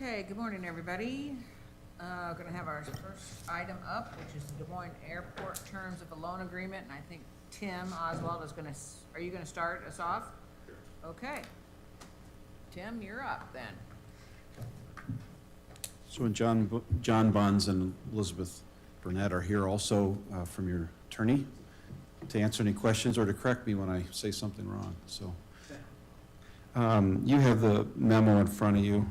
Okay, good morning, everybody. Going to have our first item up, which is the Des Moines Airport terms of a loan agreement, and I think Tim Oswald is going to, are you going to start us off? Okay. Tim, you're up then. So when John Bonds and Elizabeth Burnett are here also from your attorney to answer any questions or to correct me when I say something wrong. So you have the memo in front of you.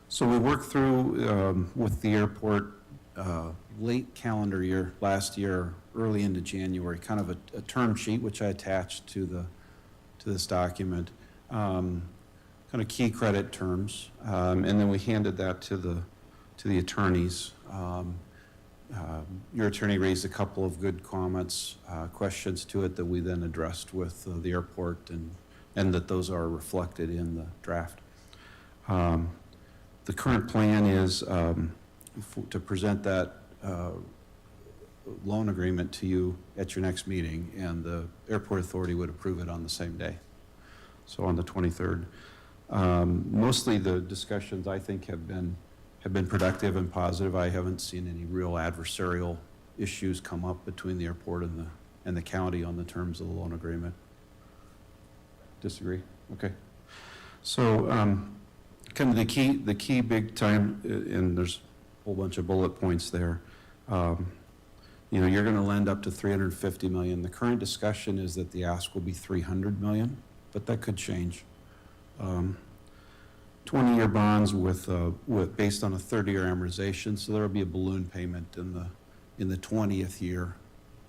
So we worked through with the airport late calendar year, last year, early into January, kind of a term sheet which I attached to this document, kind of key credit terms, and then we handed that to the attorneys. Your attorney raised a couple of good comments, questions to it that we then addressed with the airport, and that those are reflected in the draft. The current plan is to present that loan agreement to you at your next meeting, and the airport authority would approve it on the same day, so on the 23rd. Mostly the discussions, I think, have been productive and positive. I haven't seen any real adversarial issues come up between the airport and the county on the terms of the loan agreement. Disagree? Okay. So kind of the key big time, and there's a whole bunch of bullet points there. You know, you're going to lend up to $350 million. The current discussion is that the ask will be $300 million, but that could change. 20-year bonds with based on a 30-year amortization, so there will be a balloon payment in the 20th year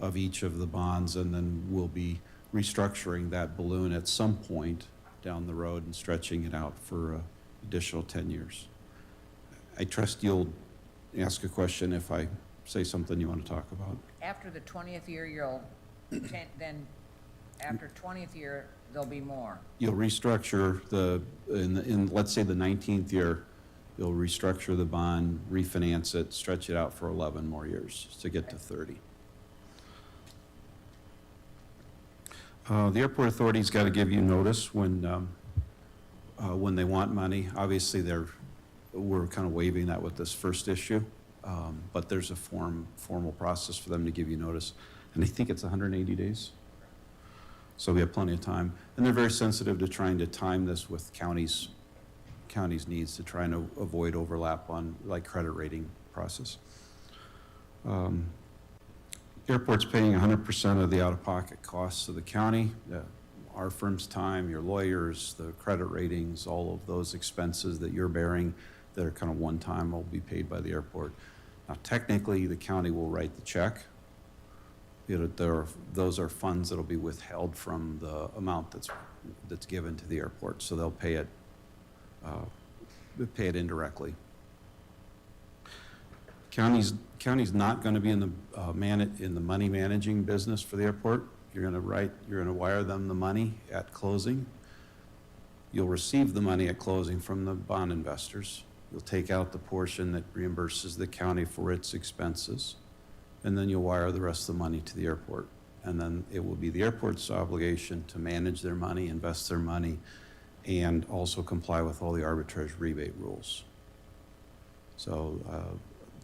of each of the bonds, and then we'll be restructuring that balloon at some point down the road and stretching it out for additional 10 years. I trust you'll ask a question if I say something you want to talk about. After the 20th year, you'll, then after 20th year, there'll be more. You'll restructure in let's say the 19th year, you'll restructure the bond, refinance it, stretch it out for 11 more years to get to 30. The airport authority's got to give you notice when they want money. Obviously, we're kind of waiving that with this first issue, but there's a formal process for them to give you notice, and I think it's 180 days. So we have plenty of time, and they're very sensitive to trying to time this with counties' needs to try and avoid overlap on like credit rating process. Airport's paying 100% of the out-of-pocket costs of the county. Our firm's time, your lawyers, the credit ratings, all of those expenses that you're bearing that are kind of one-time will be paid by the airport. Now, technically, the county will write the check. Those are funds that will be withheld from the amount that's given to the airport, so they'll pay it indirectly. County's not going to be in the money managing business for the airport. You're going to wire them the money at closing. You'll receive the money at closing from the bond investors. You'll take out the portion that reimburses the county for its expenses, and then you'll wire the rest of the money to the airport. And then it will be the airport's obligation to manage their money, invest their money, and also comply with all the arbitrage rebate rules. So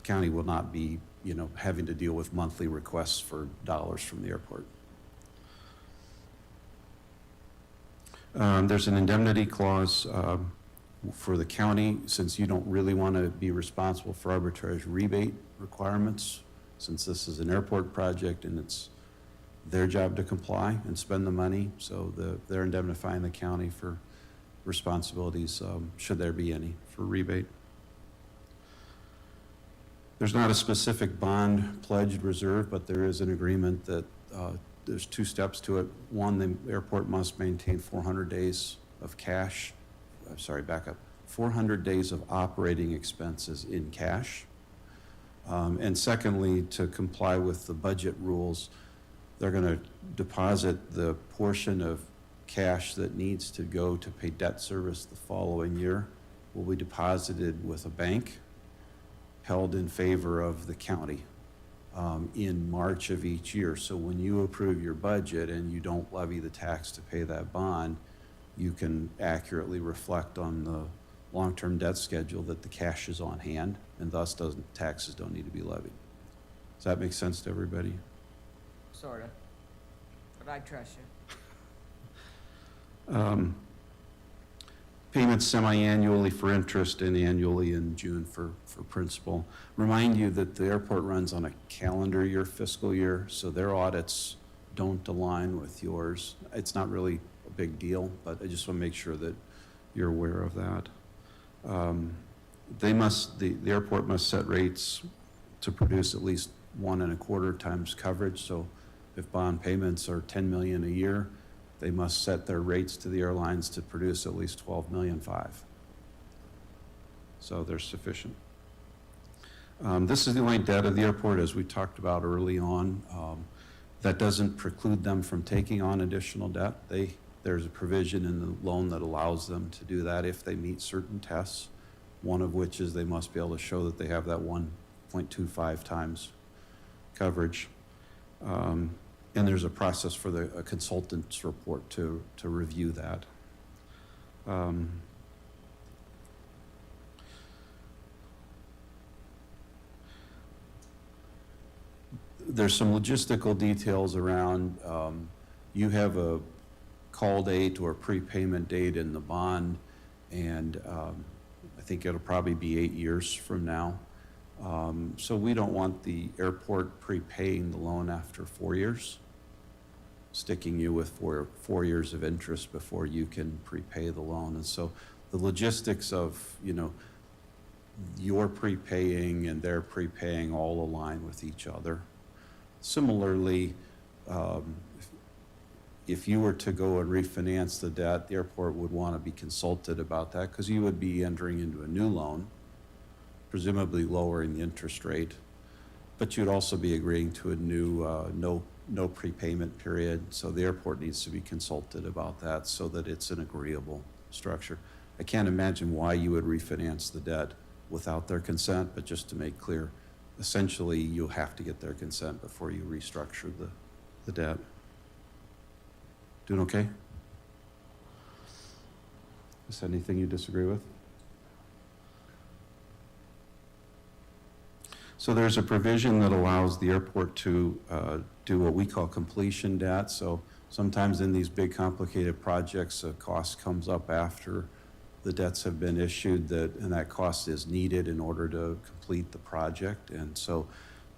county will not be, having to deal with monthly requests for dollars from the airport. There's an indemnity clause for the county, since you don't really want to be responsible for arbitrage rebate requirements, since this is an airport project and it's their job to comply and spend the money, so they're indemnifying the county for responsibilities, should there be any, for rebate. There's not a specific bond pledged reserve, but there is an agreement that there's two steps to it. One, the airport must maintain 400 days of cash. I'm sorry, back up. 400 days of operating expenses in cash. And secondly, to comply with the budget rules, they're going to deposit the portion of cash that needs to go to pay debt service the following year will be deposited with a bank held in favor of the county in March of each year. So when you approve your budget and you don't levy the tax to pay that bond, you can accurately reflect on the long-term debt schedule that the cash is on hand, and thus taxes don't need to be levied. Does that make sense to everybody? Sorta. But I trust you. Payments semi-annually for interest and annually in June for principal. Remind you that the airport runs on a calendar year, fiscal year, so their audits don't align with yours. It's not really a big deal, but I just want to make sure that you're aware of that. The airport must set rates to produce at least 1.25 times coverage. So if bond payments are $10 million a year, they must set their rates to the airlines to produce at least $12.5 million. So they're sufficient. This is the only debt of the airport, as we talked about early on. That doesn't preclude them from taking on additional debt. There's a provision in the loan that allows them to do that if they meet certain tests, one of which is they must be able to show that they have that 1.25 times coverage. And there's a process for a consultant's report to review that. There's some logistical details around, you have a call date or prepayment date in the bond, and I think it'll probably be 8 years from now. So we don't want the airport prepaying the loan after 4 years, sticking you with four years of interest before you can prepay the loan. And so the logistics of, your prepaying and their prepaying all align with each other. Similarly, if you were to go and refinance the debt, the airport would want to be consulted about that, because you would be entering into a new loan, presumably lowering the interest rate, but you'd also be agreeing to a new no prepayment period. So the airport needs to be consulted about that so that it's an agreeable structure. I can't imagine why you would refinance the debt without their consent, but just to make clear, essentially you'll have to get their consent before you restructure the debt. Doing okay? Is there anything you disagree with? So there's a provision that allows the airport to do what we call completion debt. So sometimes in these big complicated projects, a cost comes up after the debts have been issued, and that cost is needed in order to complete the project. And so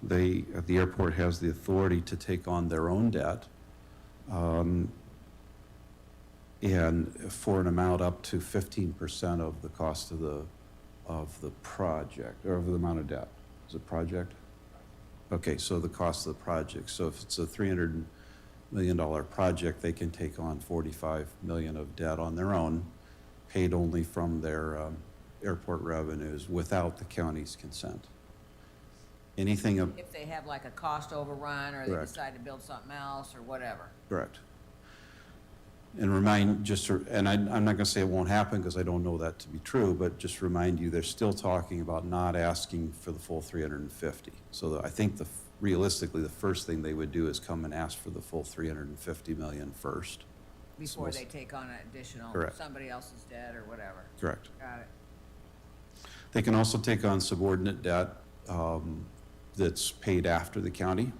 the airport has the authority to take on their own debt, and for an amount up to 15% of the cost of the project, or of the amount of debt. Is it project? Okay, so the cost of the project. So if it's a $300 million project, they can take on $45 million of debt on their own, paid only from their airport revenues without the county's consent. Anything of... If they have like a cost overrun, or they Correct. decide to build something else, or whatever. Correct. And I'm not going to say it won't happen because I don't know that to be true, but just remind you, they're still talking about not asking for the full 350. So I think realistically, the first thing they would do is come and ask for the full 350 million first. Before they take on an additional, Correct. somebody else's debt or whatever. Correct. Got it. They can also take on subordinate debt that's paid after the county.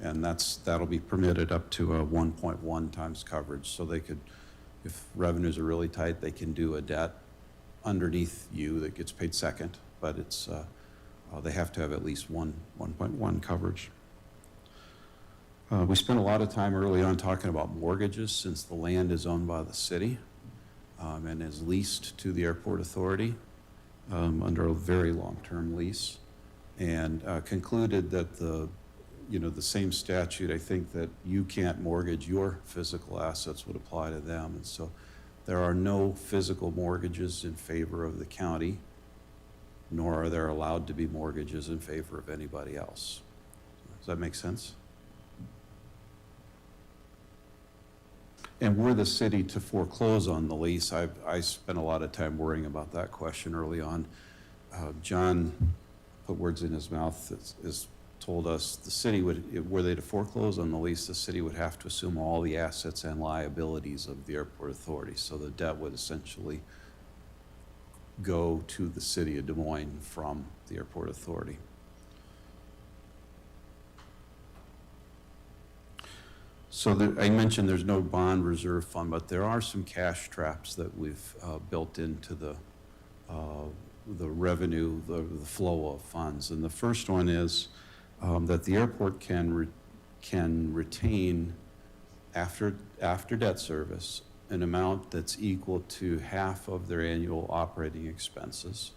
And that'll be permitted up to a 1.1 times coverage. So they could, if revenues are really tight, they can do a debt underneath you that gets paid second, but it's they have to have at least 1.1 coverage. We spent a lot of time early on talking about mortgages, since the land is owned by the city and is leased to the airport authority under a very long-term lease, and concluded that the same statute, I think, that you can't mortgage your physical assets would apply to them. And so there are no physical mortgages in favor of the county, nor are there allowed to be mortgages in favor of anybody else. Does that make sense? And were the city to foreclose on the lease, I spent a lot of time worrying about that question early on. John put words in his mouth, is told us the city would, were they to foreclose on the lease, the city would have to assume all the assets and liabilities of the airport authority. So the debt would essentially go to the city of Des Moines from the airport authority. So I mentioned there's no bond reserve fund, but there are some cash traps that we've built into the revenue, the flow of funds. And the first one is that the airport can retain, after debt service, an amount that's equal to half of their annual operating expenses.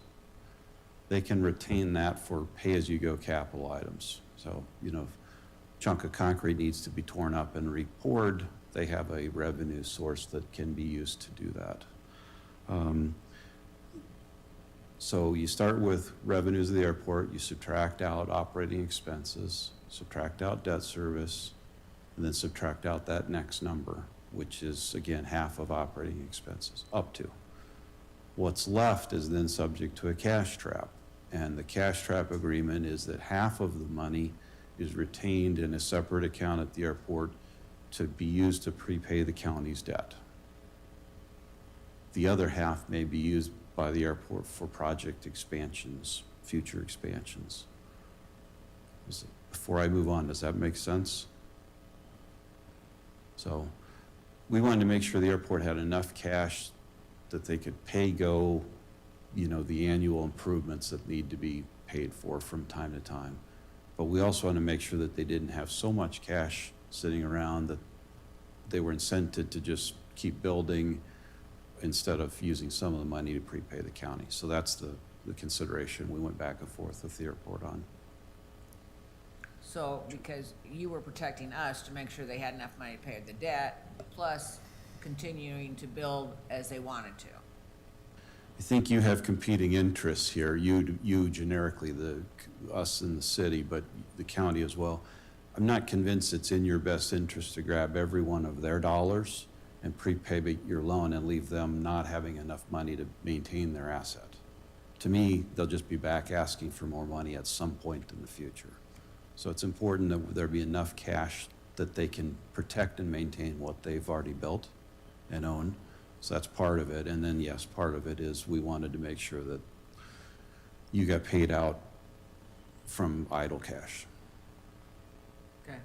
They can retain that for pay-as-you-go capital items. So, you know, if a chunk of concrete needs to be torn up and re-poured, they have a revenue source that can be used to do that. So you start with revenues of the airport, you subtract out operating expenses, subtract out debt service, and then subtract out that next number, which is, again, half of operating expenses, up to. What's left is then subject to a cash trap. And the cash trap agreement is that half of the money is retained in a separate account at the airport to be used to prepay the county's debt. The other half may be used by the airport for project expansions, future expansions. Before I move on, does that make sense? So we wanted to make sure the airport had enough cash that they could pay-go, you know, the annual improvements that need to be paid for from time to time. But we also want to make sure that they didn't have so much cash sitting around that they were incented to just keep building instead of using some of the money to prepay the county. So that's the consideration we went back and forth with the airport on. So, because you were protecting us to make sure they had enough money to pay the debt, plus continuing to build as they wanted to. I think you have competing interests here, you generically, us in the city, but the county as well. I'm not convinced it's in your best interest to grab every one of their dollars and prepay your loan and leave them not having enough money to maintain their asset. To me, they'll just be back asking for more money at some point in the future. So it's important that there be enough cash that they can protect and maintain what they've already built and own. So that's part of it. And then, yes, part of it is we wanted to make sure that you got paid out from idle cash. Okay.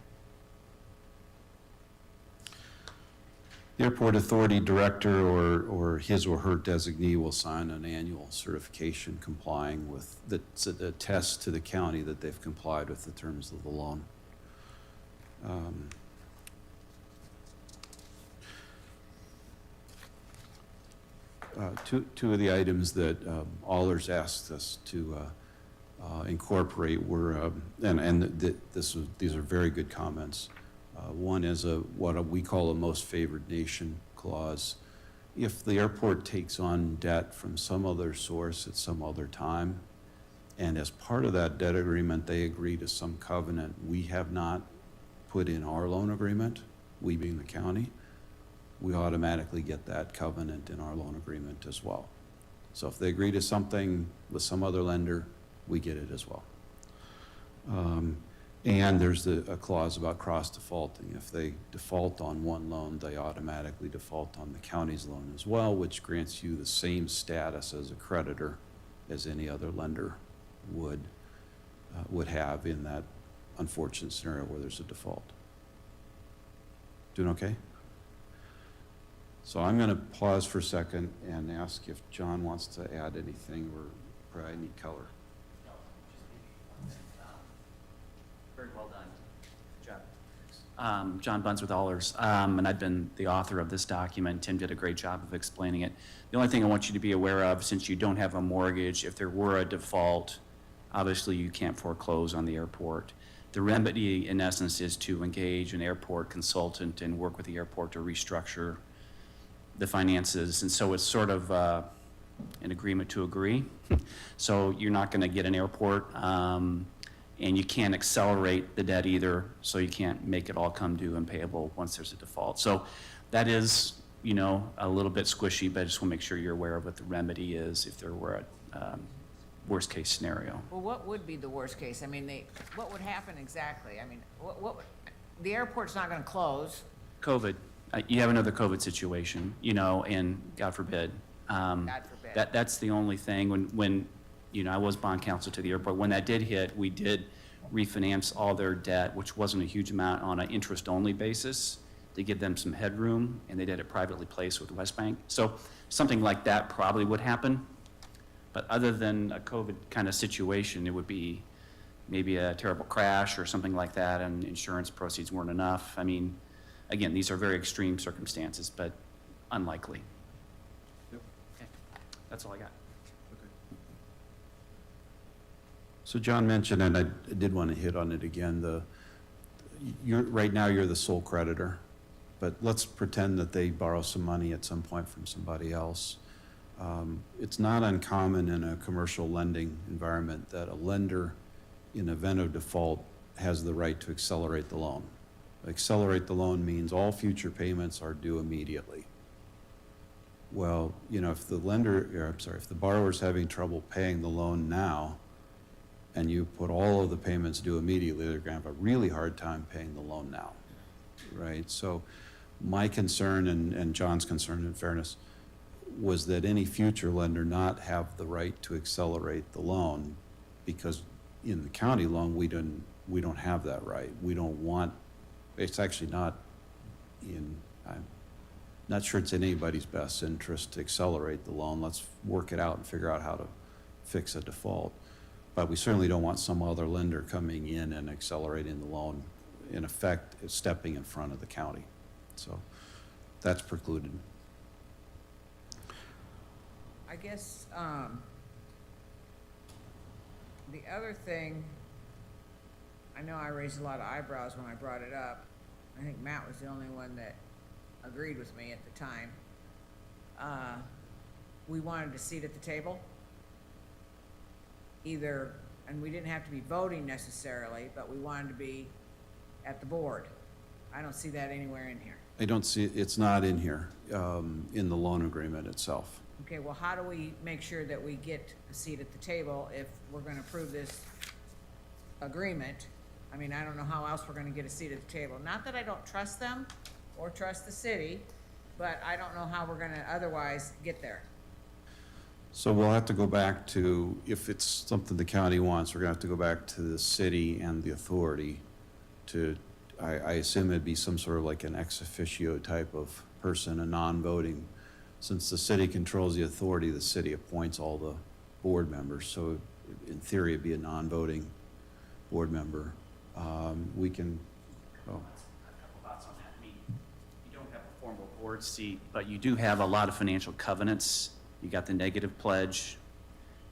The airport authority director or his or her designee will sign an annual certification complying with, that attests to the county that they've complied with the terms of the loan. Two of the items that Allers asked us to incorporate were, these are very good comments. One is what we call a most favored nation clause. If the airport takes on debt from some other source at some other time, and as part of that debt agreement, they agree to some covenant we have not put in our loan agreement, we being the county, we automatically get that covenant in our loan agreement as well. So if they agree to something with some other lender, we get it as well. And there's a clause about cross-defaulting. If they default on one loan, they automatically default on the county's loan as well, which grants you the same status as a creditor as any other lender would have in that unfortunate scenario where there's a default. Doing okay? So I'm going to pause for a second and ask if John wants to add anything, or probably need color. Very well done. Good job. John Bunce with Allers, and I've been the author of this document. Tim did a great job of explaining it. The only thing I want you to be aware of, since you don't have a mortgage, if there were a default, obviously you can't foreclose on the airport. The remedy, in essence, is to engage an airport consultant and work with the airport to restructure the finances. And so it's sort of an agreement to agree. So you're not going to get an airport, and you can't accelerate the debt either, so you can't make it all come due and payable once there's a default. So that is, you know, a little bit squishy, but I just want to make sure you're aware of what the remedy is if there were worst-case scenario. Well, what would be the worst case? I mean, what would happen exactly? I mean, the airport's not gonna close, COVID, you have another COVID situation, you know, and God forbid. God forbid. That's the only thing, when, you know, I was bond counsel to the airport, when that did hit, we did refinance all their debt, which wasn't a huge amount, on an interest-only basis to give them some headroom, and they did it privately placed with West Bank. So something like that probably would happen, but other than a COVID kind of situation, it would be maybe a terrible crash or something like that, and insurance proceeds weren't enough. I mean, again, these are very extreme circumstances, but unlikely. Yep. Okay. That's all I got. So John mentioned, and I did want to hit on it again, right now you're the sole creditor, but let's pretend that they borrow some money at some point from somebody else. It's not uncommon in a commercial lending environment that a lender, in event of default, has the right to accelerate the loan. Accelerate the loan means all future payments are due immediately. Well, you know, if the borrower's having trouble paying the loan now, and you put all of the payments due immediately, they're gonna have a really hard time paying the loan now, right? So my concern, and John's concern in fairness, was that any future lender not have the right to accelerate the loan, because in the county loan, we don't have that right. We don't want, it's actually not I'm not sure it's in anybody's best interest to accelerate the loan. Let's work it out and figure out how to fix a default. But we certainly don't want some other lender coming in and accelerating the loan, in effect, stepping in front of the county. So that's precluded. I guess, the other thing, I know I raised a lot of eyebrows when I brought it up. I think Matt was the only one that agreed with me at the time. We wanted a seat at the table. Either, and we didn't have to be voting necessarily, but we wanted to be at the board. I don't see that anywhere in here. I don't see, it's not in here, in the loan agreement itself. Okay, well, how do we make sure that we get a seat at the table if we're gonna approve this agreement? I mean, I don't know how else we're gonna get a seat at the table. Not that I don't trust them or trust the city, but I don't know how we're gonna otherwise get there. So we'll have to go back to, if it's something the county wants, we're gonna have to go back to the city and the authority to, I assume it'd be some sort of like an ex officio type of person, a non-voting. Since the city controls the authority, the city appoints all the board members, so in theory, it'd be a non-voting board member. We can, A couple thoughts on that. I mean, you don't have a formal board seat, but you do have a lot of financial covenants. You got the negative pledge,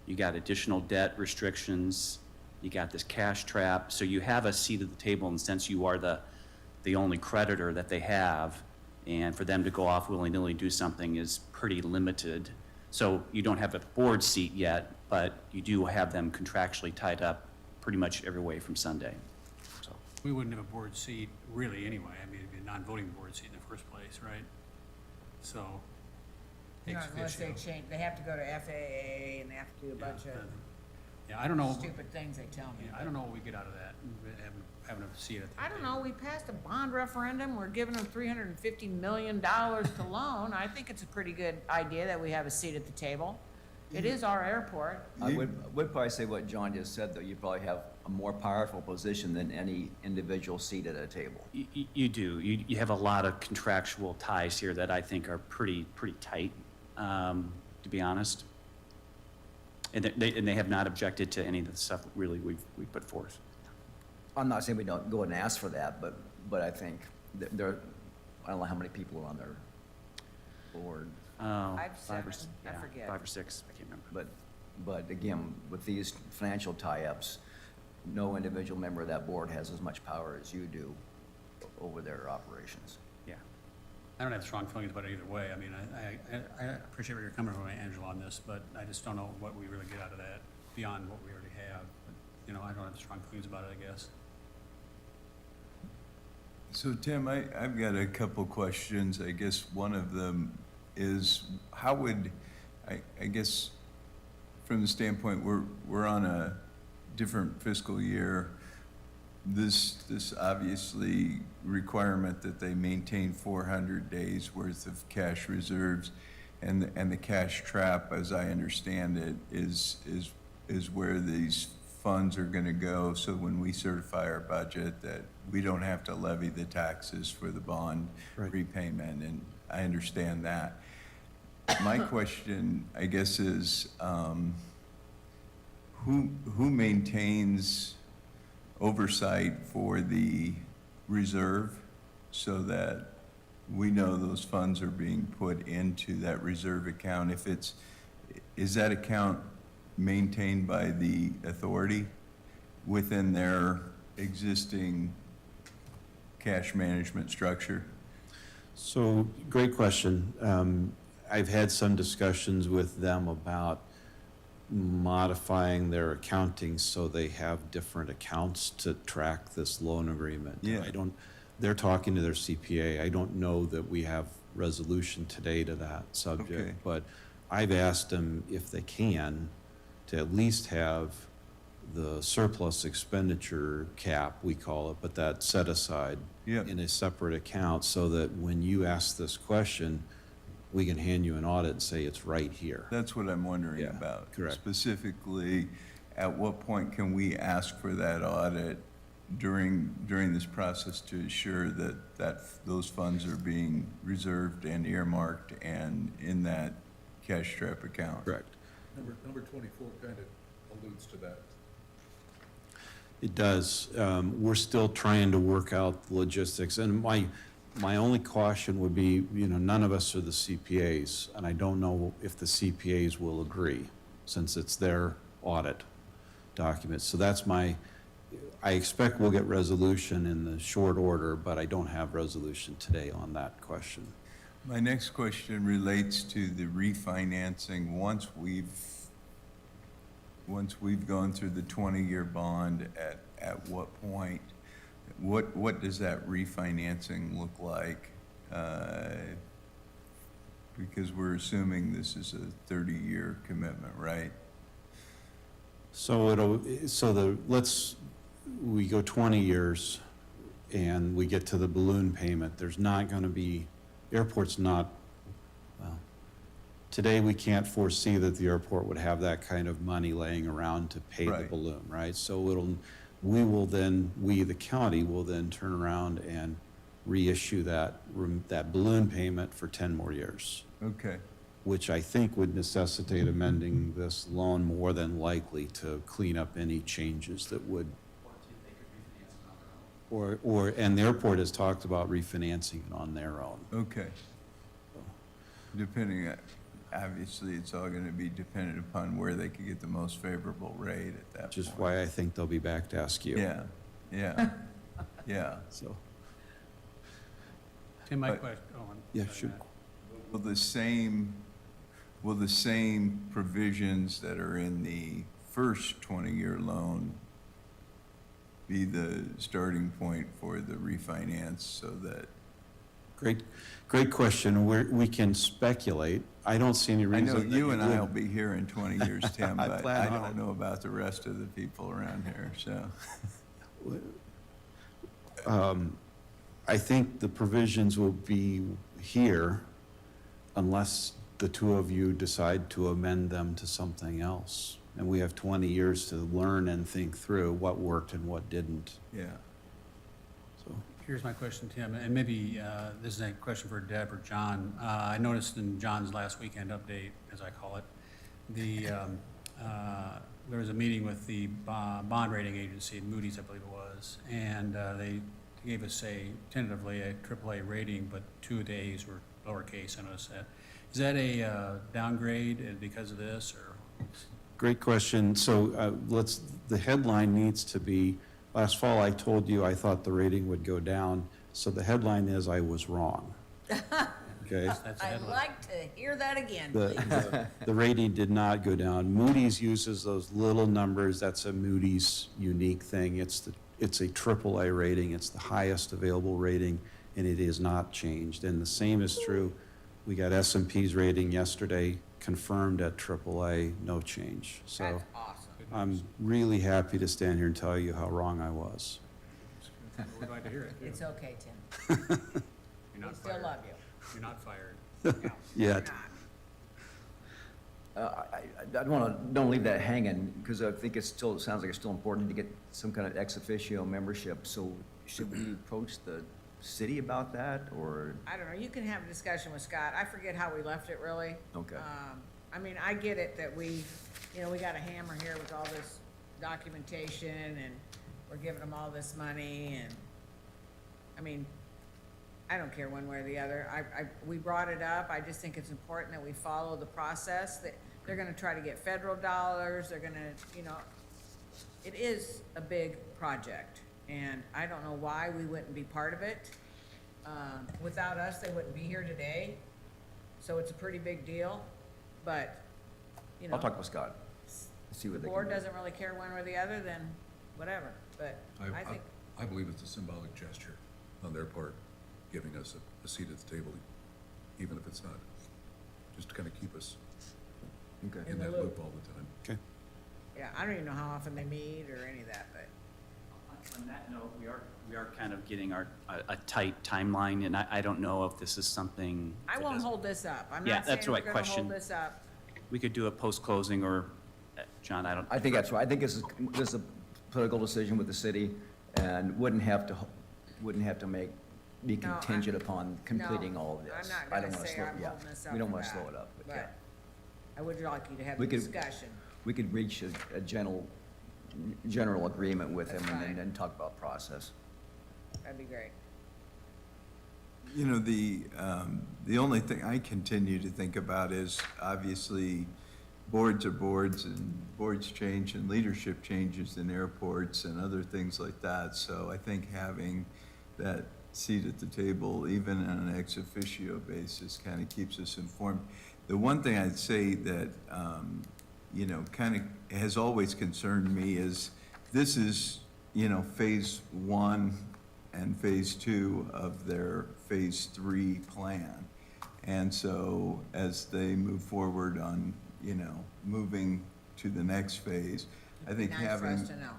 you got additional debt restrictions, you got this cash trap. So you have a seat at the table in the sense you are the only creditor that they have. And for them to go off willy-nilly do something is pretty limited. So you don't have a board seat yet, but you do have them contractually tied up pretty much every way from Sunday. So We wouldn't have a board seat really anyway. I mean, it'd be a non-voting board seat in the first place, right? So, ex Unless they officio. change, they have to go to FAA and they have to do a bunch of Yeah, I don't know, stupid things they tell me. yeah, I don't know what we get out of that, having a seat at the I don't table. know, we passed a bond referendum, we're giving them $350 million to loan. I think it's a pretty good idea that we have a seat at the table. It is our airport. I would probably say what John just said, though. You probably have a more powerful position than any individual seat at a table. You do. You have a lot of contractual ties here that I think are pretty tight, to be honest. And they have not objected to any of the stuff really we've put forth. I'm not saying we don't go and ask for that, but I think there, I don't know how many people are on their board. Oh, 5, 7, I yeah, forget. 5 or 6, I can't remember. But again, with these financial tie-ups, no individual member of that board has as much power as you do over their operations. Yeah. I don't have strong feelings about it either way. I mean, I appreciate where you're coming from, Angela, on this, but I just don't know what we really get out of that beyond what we already have. But, you know, I don't have strong feelings about it, I guess. So Tim, I've got a couple questions. I guess one of them is, how would, I guess, from the standpoint, we're on a different fiscal year. This obviously requirement that they maintain 400 days worth of cash reserves, and the cash trap, as I understand it, is where these funds are gonna go, so when we certify our budget, that we don't have to levy the taxes for the bond Right. repayment, and I understand that. My question, I guess, is, who maintains oversight for the reserve so that we know those funds are being put into that reserve account? Is that account maintained by the authority within their existing cash management structure? So, great question. I've had some discussions with them about modifying their accounting so they have different accounts to track this loan agreement. Yeah. They're talking to their CPA. I don't know that we have resolution today to that Okay. subject, but I've asked them if they can to at least have the surplus expenditure cap, we call it, but that set aside Yep. in a separate account so that when you ask this question, we can hand you an audit and say it's right here. That's what I'm wondering Yeah, about. correct. Specifically, at what point can we ask for that audit during this process to ensure that those funds are being reserved and earmarked and in that cash trap account? Correct. Number 24 kind of alludes to that. It does. We're still trying to work out the logistics, and my only caution would be, none of us are the CPAs, and I don't know if the CPAs will agree, since it's their audit document. So I expect we'll get resolution in the short order, but I don't have resolution today on that question. My next question relates to the refinancing. Once we've gone through the 20-year bond, at what point, what does that refinancing look like? Because we're assuming this is a 30-year commitment, right? So we go 20 years and we get to the balloon payment. There's not going to be, airport's not, well, today we can't foresee that the airport would have that kind of money laying around to pay the Right. balloon, right? So we, the county, will then turn around and reissue that balloon payment for 10 more years, Okay, which I think would necessitate amending this loan more than likely to clean up any changes that would, and the airport has talked about refinancing it on their own. okay. Obviously, it's all gonna be dependent upon where they could get the most favorable rate at that point. Which is why I think they'll be back to ask you. Yeah, yeah. So, Tim, my But- question, yeah, shoot. Will the same provisions that are in the first 20-year loan be the starting point for the refinance so that, Great question. We can speculate. I don't see any I reason know that you and I will wouldn't. be here in 20 years, Tim, I but plan I on don't it. know about the rest of the people around here, so. I think the provisions will be here unless the two of you decide to amend them to something else. And we have 20 years to learn and think through what worked and what didn't. Yeah. So, here's my question, Tim, and maybe this is a question for Deb or John. I noticed in John's last weekend update, as I call it, there was a meeting with the bond rating agency, Moody's, I believe it was, and they gave us tentatively a AAA rating, but 2 of the A's were lowercase. I noticed that. Is that a downgrade because of this, or? great question. So the headline needs to be, last fall I told you I thought the rating would go down, so the headline is I was wrong. Okay? That's a I'd headline. like to hear that again, please. The rating did not go down. Moody's uses those little numbers. That's a Moody's unique thing. It's a AAA rating. It's the highest available rating, and it is not changed. And the same is true. We got S&P's rating yesterday. confirmed at AAA, no change. So That's awesome. I'm really happy to stand here and tell you how wrong I was. We're glad to hear it. It's okay, Tim. You're We not still fired. love you. You're not fired. No, Yet. you're not. I don't leave that hanging, because I think it sounds like it's still important to get some kind of ex officio membership. So should we approach the city about that, or? I don't know, you can have a discussion with Scott. I forget how we left it, really. Okay. I mean, I get it that we, you know, we got a hammer here with all this documentation, and we're giving them all this money, and, I mean, I don't care one way or the other. We brought it up. I just think it's important that we follow the process, that they're gonna try to get federal dollars, they're gonna, you know, it is a big project, and I don't know why we wouldn't be part of it. Without us, they wouldn't be here today, so it's a pretty big deal, but, you know. I'll talk with Scott, see what The they can board do. doesn't really care one way or the other, then whatever, but I think, I believe it's a symbolic gesture on their part, giving us a seat at the table, even if it's not, just to kind of keep us Okay. in the that loop. loop all the time. Okay. yeah, I don't even know how often they meet or any of that, but, On that note, we are kind of getting a tight timeline, and I don't know if this is something. I that won't does- hold this up. I'm Yeah, not saying that's the we're right gonna question. hold this up. We could do a post-closing, or, John, I don't. I think that's right. I think this is a political decision with the city, and wouldn't have to be No, I'm- contingent upon completing all of this. I'm not I don't gonna wanna say slow- I'm yeah, holding this up we don't for wanna that, slow it up, but yeah. I would like you to have We a could- discussion. We could reach a general agreement with That's him and fine. then talk about process. That'd be great. You know, the only thing I continue to think about is, obviously, boards are boards, and boards change, and leadership changes in airports and other things like that. So I think having that seat at the table, even on an ex officio basis, kind of keeps us informed. The one thing I'd say that, you know, kind of has always concerned me is, this is, you know, phase one and phase two of their phase three plan. And so as they move forward on, you know, moving to the next phase, I think Nice for having, us to know.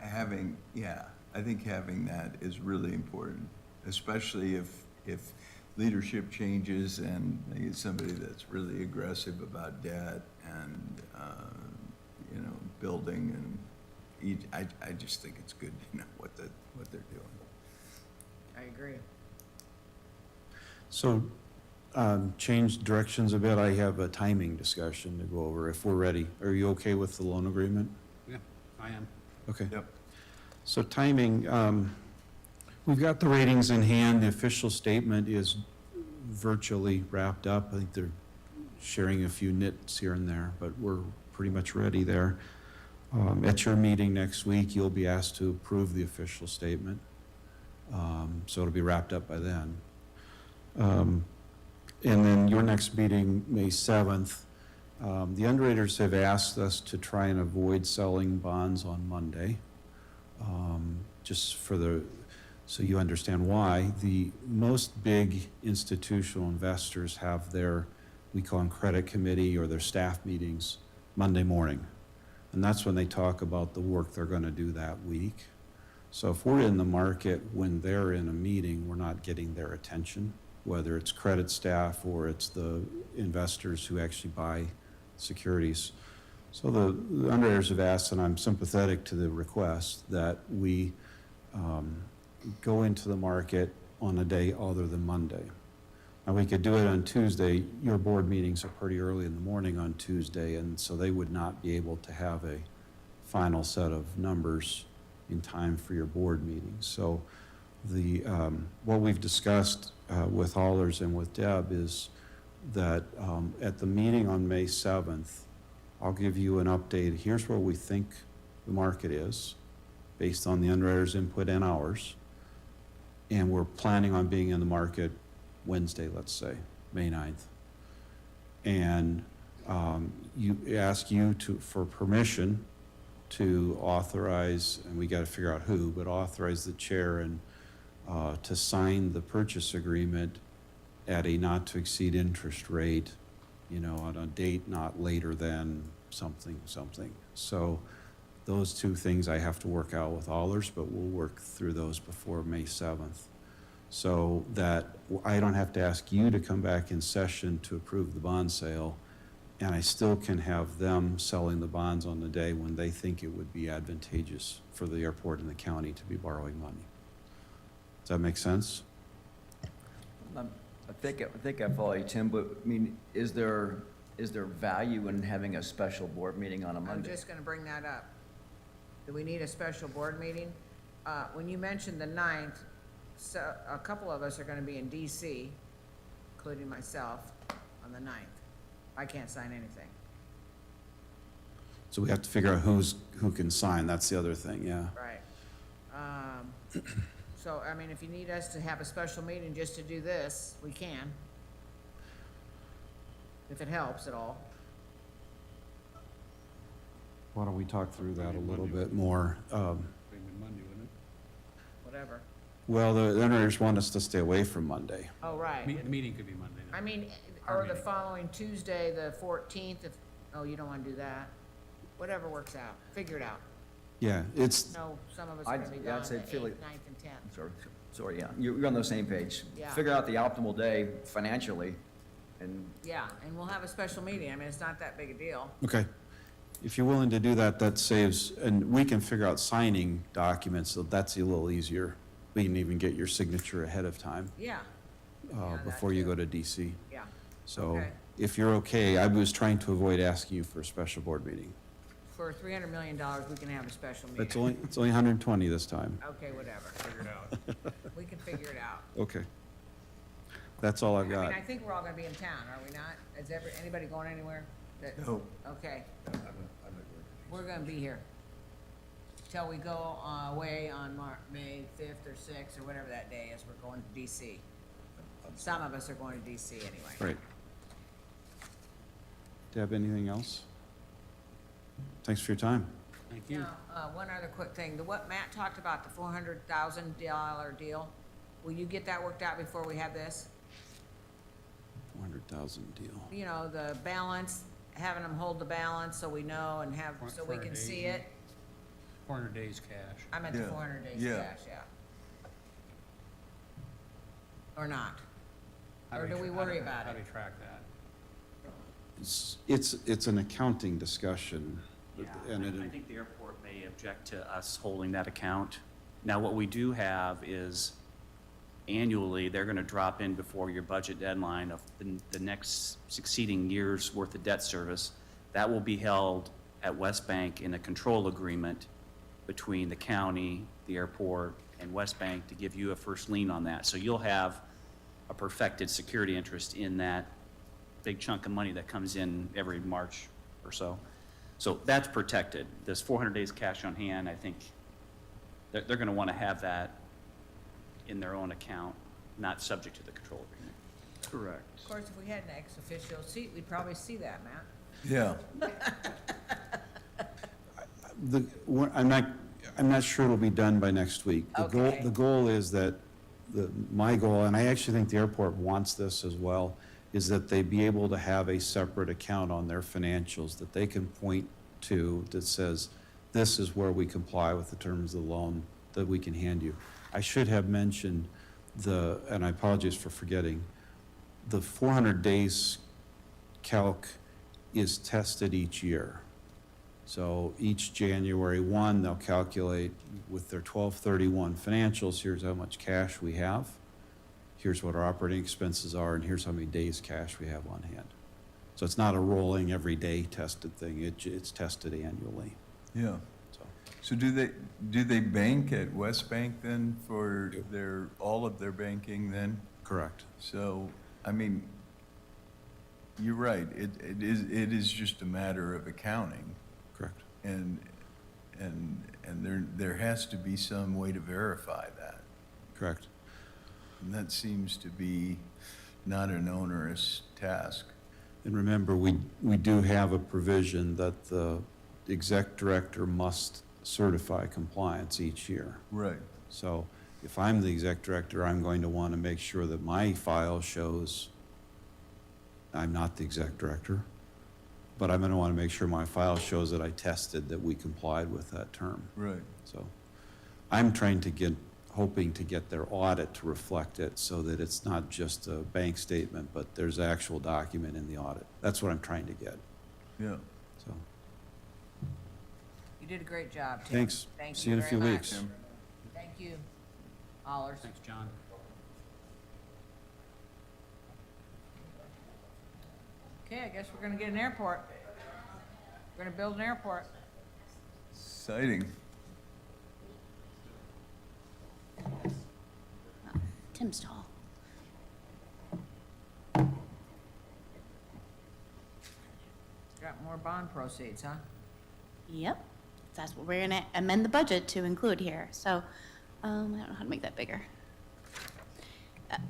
I think having that is really important, especially if leadership changes and they get somebody that's really aggressive about debt and, you know, building, and I just think it's good to know what they're doing. I agree. So, change directions a bit. I have a timing discussion to go over if we're ready. Are you okay with the loan agreement? Yeah, I am. Okay. Yep. So timing, we've got the ratings in hand. The official statement is virtually wrapped up. I think they're sharing a few nits here and there, but we're pretty much ready there. At your meeting next week, you'll be asked to approve the official statement. So it'll be wrapped up by then. And then your next meeting, May 7th, the underwriters have asked us to try and avoid selling bonds on Monday. Just so you understand why. The most big institutional investors have their, we call them credit committee or their staff meetings Monday morning. And that's when they talk about the work they're gonna do that week. So if we're in the market when they're in a meeting, we're not getting their attention, whether it's credit staff or it's the investors who actually buy securities. So the underwriters have asked, and I'm sympathetic to the request, that we go into the market on a day other than Monday. Now, we could do it on Tuesday. Your board meetings are pretty early in the morning on Tuesday, and so they would not be able to have a final set of numbers in time for your board meetings. So what we've discussed with Allers and with Deb is that at the meeting on May 7th, I'll give you an update. Here's where we think the market is, based on the underwriters' input and ours. And we're planning on being in the market Wednesday, let's say, May 9th. And ask you for permission to authorize, and we got to figure out who, but authorize the chair and to sign the purchase agreement at a not to exceed interest rate on a date not later than something, something. So those two things I have to work out with Allers, but we'll work through those before May 7th. So that I don't have to ask you to come back in session to approve the bond sale, and I still can have them selling the bonds on the day when they think it would be advantageous for the airport and the county to be borrowing money. Does that make sense? I think I follow you, Tim, but, I mean, is there value in having a special board meeting on a I'm Monday? just gonna bring that up. Do we need a special board meeting? When you mentioned the 9th, so a couple of us are gonna be in DC, including myself, on the 9th. I can't sign anything. So we have to figure out who can sign, that's the other thing, yeah. Right. So, I mean, if you need us to have a special meeting just to do this, we can. If it helps at all. Why don't we talk through that a little bit more? Monday, wouldn't it? Whatever. Well, the owners want us to stay away from Monday. Oh, right. The meeting could be Monday. then. I mean, Our or the meeting. following Tuesday, the 14th, if, oh, you don't wanna do that. Whatever works out. Figure it out. Yeah, it's, No, some of us are I'd- gonna be yeah, gone I'd say the 8th, feel 9th, it- and 10th. Sorry, yeah, you're on the same page. Yeah. Figure out the optimal day financially, and Yeah, and we'll have a special meeting. I mean, it's not that big a deal. okay. If you're willing to do that, that saves, and we can figure out signing documents, so that's a little easier. We can even get your signature ahead of time, Yeah, Yeah, that before you too. go to DC. yeah. So Okay. if you're okay, I was trying to avoid asking you for a special board meeting. For $300 million, we can have a special It's meeting. only 120 this time. Okay, whatever. Figure it out. We can figure it out. Okay. That's all I've I mean, got. I think we're all gonna be in town, are we not? Is anybody going anywhere? No. Okay, I'm not going to. we're gonna be here. Till we go away on May 5th or 6th, or whatever that day is, we're going to DC. Some of us are going to DC anyway. Right. Deb, anything else? Thanks for your time. Thank you. Now, one other quick thing, what Matt talked about, the $400,000 deal, will you get that worked out before we have this? 400,000 deal. You know, the balance, having them hold the balance so we know and have, so we can see it? 400 days cash. I meant the Yeah, 400 days yeah. cash, yeah. Or not? How Or do we worry about How do it? we track that? It's an accounting discussion. Yeah, And I think the airport may object to us holding that account. Now, what we do have is annually, they're gonna drop in before your budget deadline of the next succeeding year's worth of debt service. That will be held at West Bank in a control agreement between the county, the airport, and West Bank to give you a first lien on that. So you'll have a perfected security interest in that big chunk of money that comes in every March or so. So that's protected. This 400 days cash on hand, I think they're going to want to have that in their own account, not subject to the control agreement. Correct. Of course, if we had an ex officio seat, we'd probably see that, Matt. Yeah, I'm not sure it'll be done by next week. Okay. The goal is that, my goal, and I actually think the airport wants this as well, is that they be able to have a separate account on their financials that they can point to that says, this is where we comply with the terms of the loan that we can hand you. I should have mentioned and I apologize for forgetting, the 400 days calc is tested each year. So each January 1, they'll calculate with their 12/31 financials, here's how much cash we have, here's what our operating expenses are, and here's how many days cash we have on hand. So it's not a rolling every day tested thing, it's tested annually, yeah. so. So do they bank at West Bank then for all of their banking then? Correct. So, I mean, you're right, it is just a matter of accounting. Correct. And there has to be some way to verify that. Correct. And that seems to be not an onerous task. And remember, we do have a provision that the exec director must certify compliance each year. Right. So if I'm the exec director, I'm going to want to make sure that my file shows I'm not the exec director, but I'm gonna wanna make sure my file shows that I tested that we complied with that term. Right. So I'm trying to get, hoping to get their audit to reflect it so that it's not just a bank statement, but there's actual document in the audit. That's what I'm trying to get, Yeah. so. You did a great job, Tim. Thanks. Thank See you in a very few much. weeks. Thank you. Allers. Thanks, John. Okay, I guess we're gonna get an airport. We're gonna build an airport. Exciting. Tim's tall. Got more bond proceeds, huh? Yep, that's what we're gonna amend the budget to include here. So, I don't know how to make that bigger.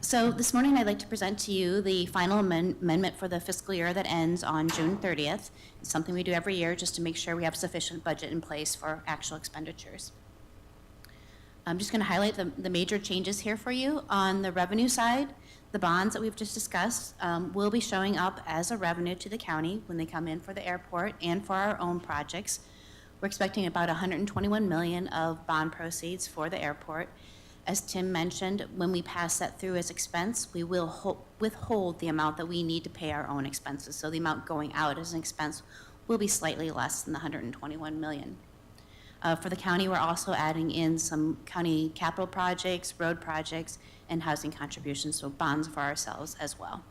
So this morning, I'd like to present to you the final amendment for the fiscal year that ends on June 30th. It's something we do every year just to make sure we have sufficient budget in place for actual expenditures. I'm just going to highlight the major changes here for you. On the revenue side, the bonds that we've just discussed will be showing up as a revenue to the county when they come in for the airport and for our own projects. We're expecting about $121 million of bond proceeds for the airport. As Tim mentioned, when we pass that through as expense, we will withhold the amount that we need to pay our own expenses. So the amount going out as an expense will be slightly less than the $121 million. For the county, we're also adding in some county capital projects, road projects, and housing contributions, so bonds for ourselves as well.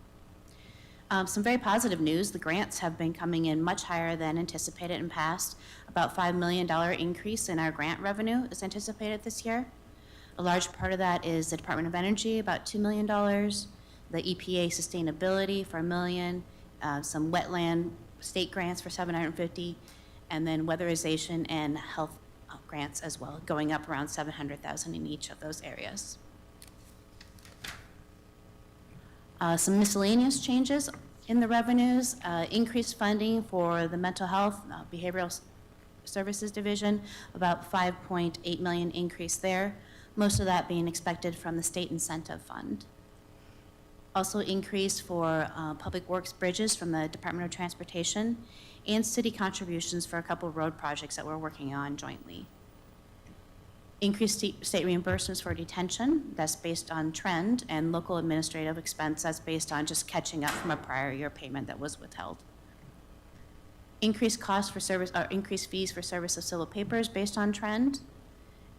Some very positive news, the grants have been coming in much higher than anticipated in past. About $5 million increase in our grant revenue is anticipated this year. A large part of that is the Department of Energy, about $2 million, the EPA sustainability for $1 million, some wetland state grants for $750,000, and then weatherization and health grants as well, going up around $700,000 in each of those areas. Some miscellaneous changes in the revenues, increased funding for the mental health, behavioral services division, about $5.8 million increase there, most of that being expected from the state incentive fund. Also increased for public works bridges from the Department of Transportation, and city contributions for a couple of road projects that we're working on jointly. Increased state reimbursements for detention, that's based on trend, and local administrative expense, that's based on just catching up from a prior year payment that was withheld. Increased costs for service, or increased fees for service of civil papers based on trend.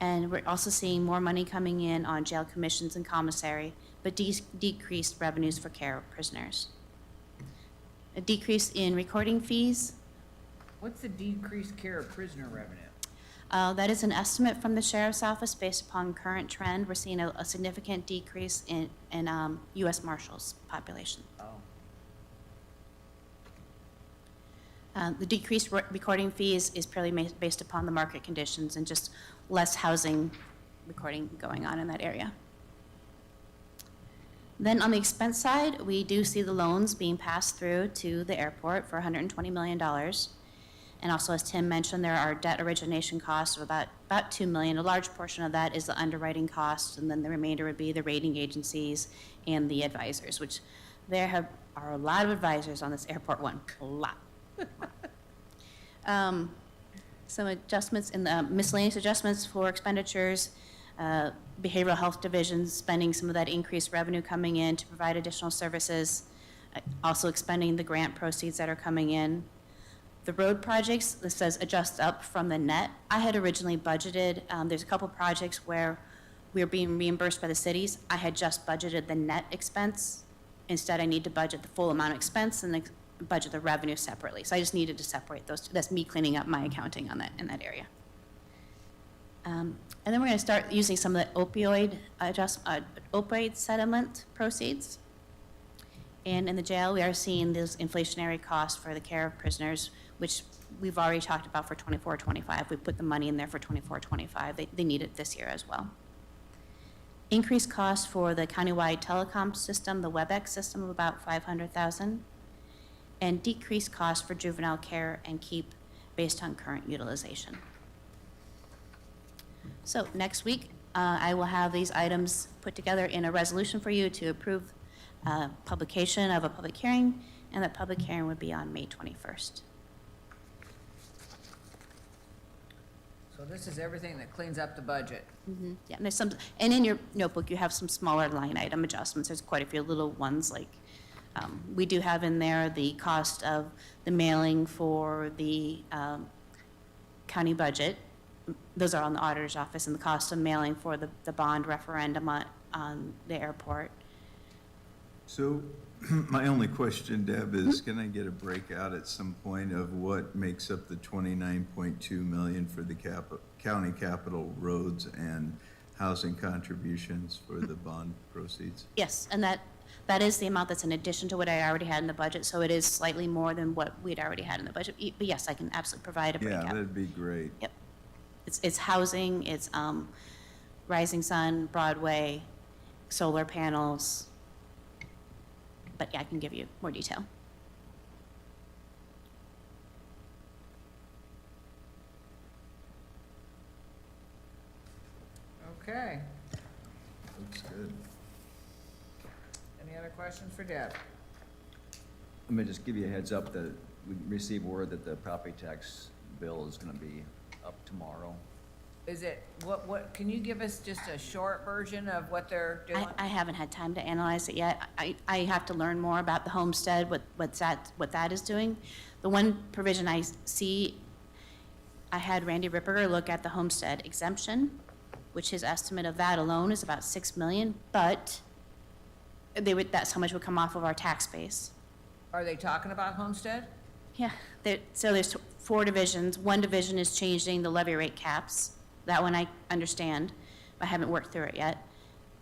And we're also seeing more money coming in on jail commissions and commissary, but decreased revenues for care of prisoners. A decrease in recording fees. What's the decreased care of prisoner revenue? That is an estimate from the sheriff's office based upon current trend. We're seeing a significant decrease in U.S. Marshals population. Oh. The decreased recording fees is purely based upon the market conditions and just less housing recording going on in that area. Then on the expense side, we do see the loans being passed through to the airport for $120 million. And also, as Tim mentioned, there are debt origination costs of about $2 million. A large portion of that is the underwriting costs, and then the remainder would be the rating agencies and the advisors, which there are a lot of advisors on this airport one, a lot. Some adjustments in the miscellaneous adjustments for expenditures, behavioral health divisions spending some of that increased revenue coming in to provide additional services, also expending the grant proceeds that are coming in. The road projects, this says adjust up from the net. I had originally budgeted, there's a couple projects where we're being reimbursed by the cities. I had just budgeted the net expense. Instead, I need to budget the full amount of expense and budget the revenue separately. So I just needed to separate those two. That's me cleaning up my accounting on that, in that area. And then we're going to start using some of the opioid settlement proceeds. And in the jail, we are seeing those inflationary costs for the care of prisoners, which we've already talked about for 24-25. We put the money in there for 24-25. They need it this year as well. Increased costs for the countywide telecom system, the WebEx system, of about $500,000. And decreased costs for juvenile care and keep based on current utilization. So next week, I will have these items put together in a resolution for you to approve publication of a public hearing And the public hearing would be on May 21st. So this is everything that cleans up the budget. Yeah, and there's some, and in your notebook, you have some smaller line item adjustments. There's quite a few little ones, like, we do have in there the cost of the mailing for the county budget. Those are on the auditor's office, and the cost of mailing for the bond referendum on the airport. So my only question, Deb, is can I get a breakout at some point of what makes up the 29.2 million for the county capital roads and housing contributions for the bond proceeds? Yes, and that is the amount that's in addition to what I already had in the budget, so it is slightly more than what we'd already had in the budget. But yes, I can absolutely provide a Yeah, breakout. that'd be great. Yep. It's housing, it's Rising Sun, Broadway, solar panels. But yeah, I can give you more detail. Okay. Looks good. Any other questions for Deb? Let me just give you a heads up that we received word that the property tax bill is gonna be up tomorrow. Is it, what, can you give us just a short version of what they're doing? I haven't had time to analyze it yet. I have to learn more about the homestead, what that is doing. The one provision I see, I had Randy Ripperger look at the homestead exemption, which his estimate of that alone is about 6 million, but that's how much would come off of our tax base. Are they talking about homestead? Yeah, so there's 4 divisions. One division is changing the levy rate caps. That one I understand. I haven't worked through it yet.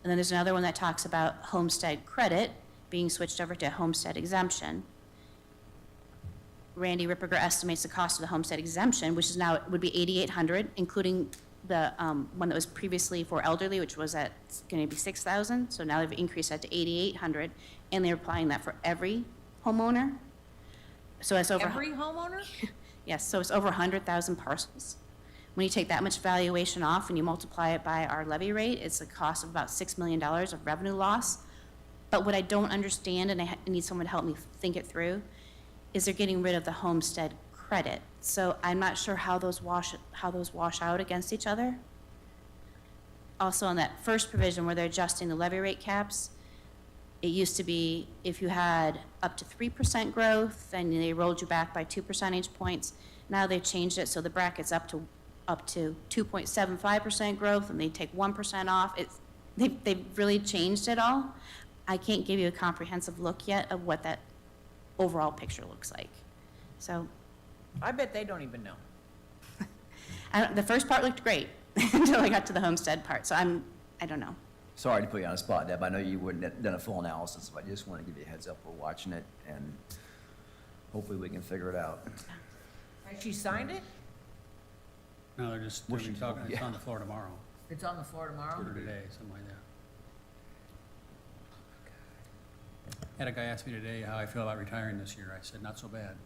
And then there's another one that talks about homestead credit being switched over to homestead exemption. Randy Ripperger estimates the cost of the homestead exemption, which is now, would be $8,800, including the one that was previously for elderly, which was at, going to be $6,000. So now they've increased that to $8,800, and they're applying that for every homeowner. So it's over. Every homeowner? Yes, so it's over 100,000 parcels. When you take that much valuation off and you multiply it by our levy rate, it's a cost of about $6 million of revenue loss. But what I don't understand, and I need someone to help me think it through, is they're getting rid of the homestead credit. So I'm not sure how those wash out against each other. Also, on that first provision where they're adjusting the levy rate caps, it used to be if you had up to 3% growth, then they rolled you back by 2 percentage points. Now they've changed it so the bracket's up to 2.75% growth, and they take 1% off. They've really changed it all. I can't give you a comprehensive look yet of what that overall picture looks like. So I bet they don't even know. the first part looked great until I got to the homestead part. So I don't know. Sorry to put you on the spot, Deb. I know you wouldn't have done a full analysis, but I just want to give you a heads up. We're watching it, and hopefully we can figure it out. Has she signed it? No, they're just, Well, they'll be she- talking, it's yeah. on the floor tomorrow, It's on the floor tomorrow? or today, something like that. Had a guy ask me today how I feel about retiring this year. I said, not so bad.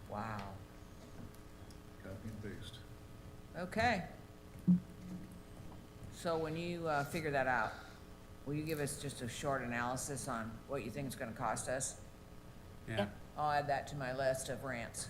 Wow. Copy and paste. Okay. So when you figure that out, will you give us just a short analysis on what you think it's gonna cost us? Yeah. Yep. I'll add that to my list of rants.